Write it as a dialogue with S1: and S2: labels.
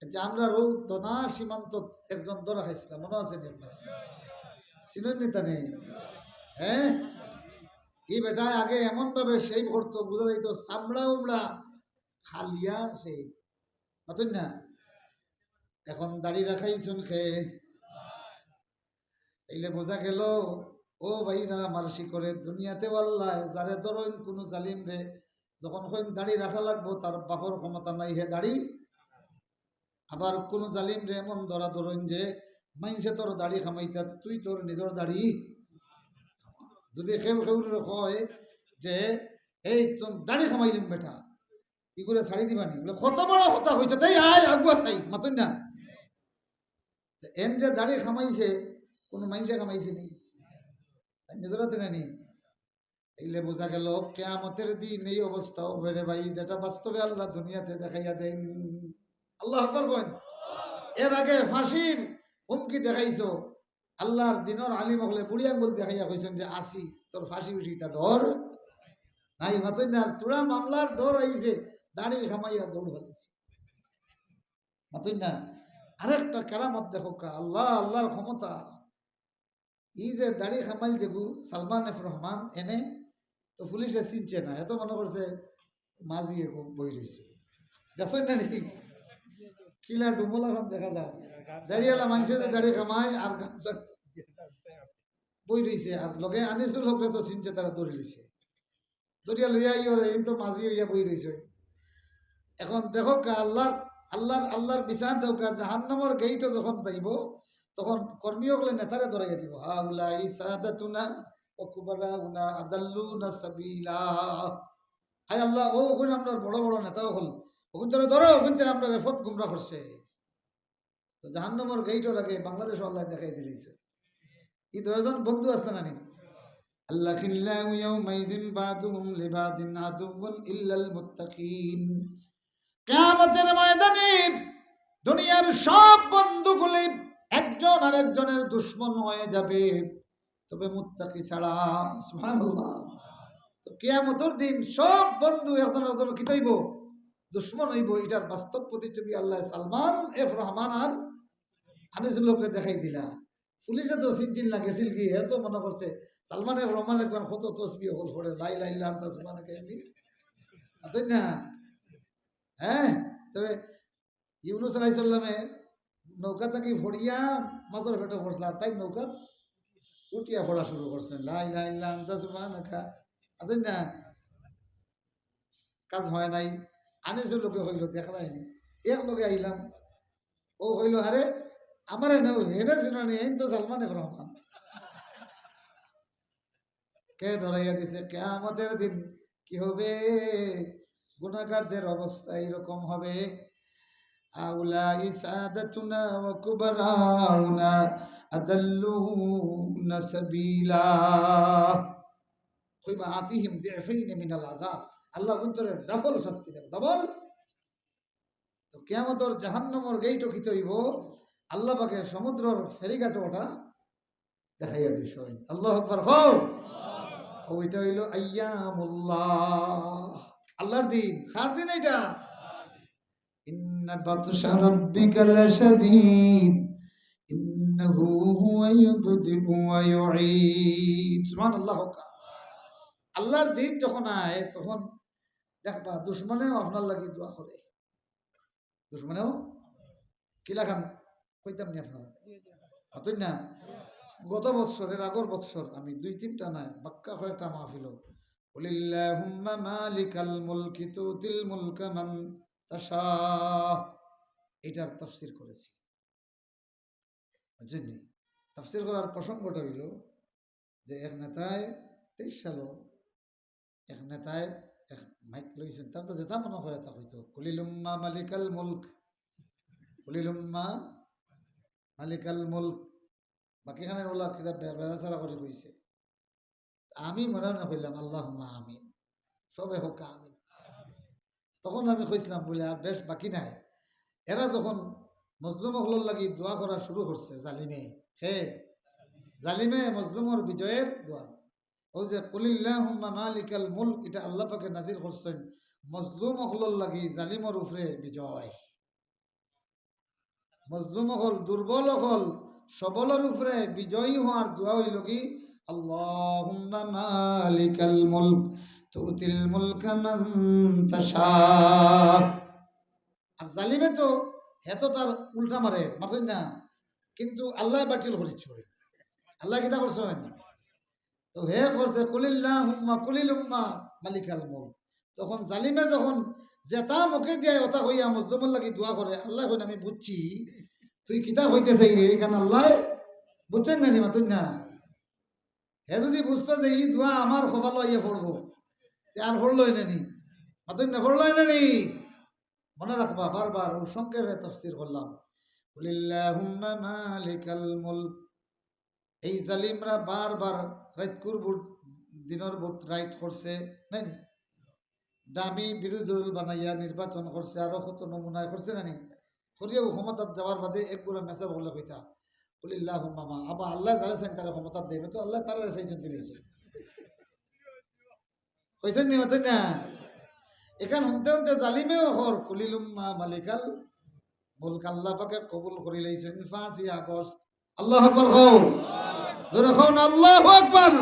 S1: যে আমরা রৌ দনা সীমান্ত একজন ধরা খাইছিলাম, মনে আছে আপনারা? ছিলেন নেতা নেই? হ্যাঁ, কি বেটা আগে এমন ভাবে সেই করতো, বোঝা যাইত চামড়া উমড়া খালিয়া সেই মতন না। এখন দাড়ি রাখাইছুন খেয়ে এইলে বোঝা গেল ও ভাইরা মার্সি করে দুনিয়াতে আল্লাহ যারে ধরেন কোনো জালিম রে যখন কইন দাড়ি রাখা লাগবো তার বাপর ক্ষমতা নাই, হে দাড়ি। আবার কোন জালিম রে এমন ধরা ধরেন যে মাইনসে তোর দাড়ি খামাইতা তুই তোর নিজের দাড়ি, যদি কেউ কেউ কয় যে এই তোর দাড়ি খামাইলিম বেটা এগুলো ছাড়ি দিবানি, বলে কত বড় কথা হয়েছে তাই আয় আগুয়া চাই মাতুন না। এন যে দাড়ি খামাইছে কোন মাইনসে খামাইছে নি, নিজের হাতে নেনি। এইলে বোঝা গেল কিয়ামতের দিন এই অবস্থা হবে রে ভাই, যেটা বাস্তবে আল্লাহ দুনিয়াতে দেখাইয়া দেন। আল্লাহ আকবার কইন। এর আগে ফাঁসির হুমকি দেখাইছো, আল্লাহর দিনের আলিম হলে বুড়ি আঙ্গুল দেখাইয়া কইছেন যে আসি তোর ফাঁসি উঠি তা ডর নাই মাতই না। তোরা মামলার ডর আইছে, দাড়ি খামাইয়া দৌড় ফেলেছে মাতই না। আরেকটা কেরামত দেখো কা, আল্লাহ আল্লাহর ক্ষমতা। এই যে দাড়ি খামাইল দেবু সালমান এফ রহমান এনে তো পুলিশে চিনছে না, এত মনে করছে মাঝি বই রয়েছে, দেখছেন না নাকি? কিলা ডুমলা খান দেখা যায় দাঁড়িয়েলা মানুষের যে দাড়ি খামায় আর গামছা বই রয়েছে, আর লগে আনিসুল হকরে তো চিনছে, তারা দৌড়ে লিছে, দরিয়া লইয়া ইয়ে এই তো মাঝি হইয়া বই রয়েছে। এখন দেখো আল্লাহর আল্লাহর আল্লাহর বিচার দেও জাহান্নামের গেইটে যখন যাইব তখন কর্মীসকলে নেতারে ধরাইয়া দিব, হাউলাই সাদাতুনা ওয়া কুবারাউনা আদাল্লুনা সাবিলা। হায় আল্লাহ, ও ওখানে আপনার বড় বড় নেতা হল ওখান ধরে ধরো, ওখান থেকে আমরা রেফত গুমরা করছে। তো জাহান্নামের গেইটের আগে বাংলাদেশ আল্লাহ দেখাই দিলেছে। এই দুজন বন্ধু আসতে নানি আল্লাহ খিল্লাহু ইয়াউমাইযিন বাদুহুম লিবাদিন আদুউন ইল্লাল মুত্তাকিন। কিয়ামতের ময়দানে দুনিয়ার সব বন্ধুগুলি একজন আরেকজনের দুশমন হয়ে যাবে, তবে মুত্তাকি ছাড়া। সুবহানাল্লাহ। তো কিয়ামতের দিন সব বন্ধু একজন আরেকজন কি হইব? দুশমন হইব। এটার বাস্তব প্রতিচ্ছবি আল্লাহ সালমান এফ রহমান আর আনিসুল্লাহকে দেখাই দিলা। পুলিশে তো চিনচিন না গেছিল কি, এত মনে করছে সালমান এফ রহমান একবার কত তসবি হল পড়ে লাই লাই লান তসমানকে এমনি তাই না। হ্যাঁ, তবে ইউনুস আলাইহিস সালামে নৌকা থেকে ফড়িয়া মাছের পেটে পড়ছিল, আর তাই নৌকা উঠিয়া পড়া শুরু করছেন লাই লাই লান তসমানকা তাই না। কাজ হয় নাই। আনিসুল লোকে হইল দেখলাইনি, এক লোকে আইলাম, ও হইল আরে আমার এনে চিনি এই তো সালমান এফ রহমান। কে ধরাইয়া দিছে কিয়ামতের দিন কি হবে? গুনাহগারদের অবস্থা এরকম হবে। আউলাই সাদাতুনা ওয়া কুবরাউনা আদাল্লুনা সাবিলা। কইবা আতিহিম দিফাইন মিনাল আযাব, আল্লাহ অন্তরে ডাবল শাস্তি দেব, ডাবল। তো কিয়ামতের জাহান্নামের গেইট কি হইব? আল্লাহ পাকের সমুদ্রের ফেরিঘাট ওটা দেখাইয়া দিছ। আল্লাহু আকবার হও। ওইটা হইল আইয়ামুল্লাহ, আল্লাহর দিন। কার দিন এটা? ইন্না বাতশা রাব্বিকা লাশাদীদ ইন্নাহু হুয়া ইউবদিউ ওয়া ইউঈদ। সুবহানাল্লাহ। আল্লাহর দিন যখন আয় তখন দেখবা দুশমনেও আপনার লাগি দোয়া করে, দুশমনেও কিলা খান কইতাম নি আপনারা হতই না। গত বৎসরের আগর বৎসর আমি 2-3টা না বাক্কা কয়েকটা মাহফিল কুলিল্লাহুম্মা মালিকাল মুলকি তুতিল মুলকা মান তাশা, এটার তাফসীর করেছি। বুঝছেন? তাফসীর করার প্রসঙ্গটা হইল যে এক নেতায় 23 সাল এক নেতায় এক মাইক লইছেন, তার তো যেটা মনে হয় তা হইতো কুলিলুম্মা মালিকাল মুলক, কুলিলুম্মা মালিকাল মুলক। বাকিখানের ওলা কিতাব বেড়াচারা করে কইছে, আমি মনে না কইলাম আল্লাহুম্মা আমিন, সবে হোক আমিন। তখন আমি কইছিলাম বলে আর বেশ বাকি নাই। এরা যখন মজলুম হলর লাগি দোয়া করা শুরু করছে, জালিমে হে জালিমে মজলুমর বিজয়ের দোয়া, ও যে কুলিল্লাহুম্মা মালিকাল মুলক, এটা আল্লাহ পাকে নাজিল করছেন মজলুম হলর লাগি জালিমর উপরে বিজয়। মজলুম হল, দুর্বল হল, সবলের উপরে বিজয়ী হওয়ার দোয়া হইল কি আল্লাহুম্মা মালিকাল মুলক তুতিল মুলকা মান তাশা। আর জালিমে তো হেতো তার উল্টা মারে, মারেন না, কিন্তু আল্লাহ বাতিল করিছ, আল্লাহ কিতা করছেন, তো হে করছে কুলিল্লাহুম্মা কুলিল উম্মা মালিকাল মুলক। তখন জালিমে যখন যেটা মুখে দিয়ে ওটা হইয়া মজলুমের লাগি দোয়া করে, আল্লাহ কইন আমি বুঝছি তুই কিতা হইতে চাই রে, এখানে আল্লাহ বুঝছেন না নি মাতুন না। হে যদি বুঝতো যে এই দোয়া আমার খোফালো ইয়ে পড়বো, আর পড়লো নি মাতুন না, পড়লো নি। মনে রাখবা, বারবার ও সংক্ষেপে তাফসীর করলাম কুলিল্লাহুম্মা মালিকাল মুলক। এই জালিমরা বারবার রাইতকুর বুট দিনের বুট রাইট করছে নাই নি, দামি বিরোধী দল বানাইয়া নির্বাচন করছে, আরো কত নমুনায় করছে না নি, করিয়া ক্ষমতার যাওয়ার বাদে একগুলো মেসেজ বলে কইতা কুলিল্লাহুম্মা মা, আবার আল্লাহ যারা চাইন তারা ক্ষমতা দেবে, তো আল্লাহ তারা চাইছেন দিয়েছে কইছেন নি মাতেন না। এখান শুনতে শুনতে জালিমেও হর কুলিলুম্মা মালিকাল মুলক, আল্লাহ পাকে কবুল করি লাইছেন 5 আগস্ট। আল্লাহু আকবার, কও জোরে কও না আল্লাহু আকবার।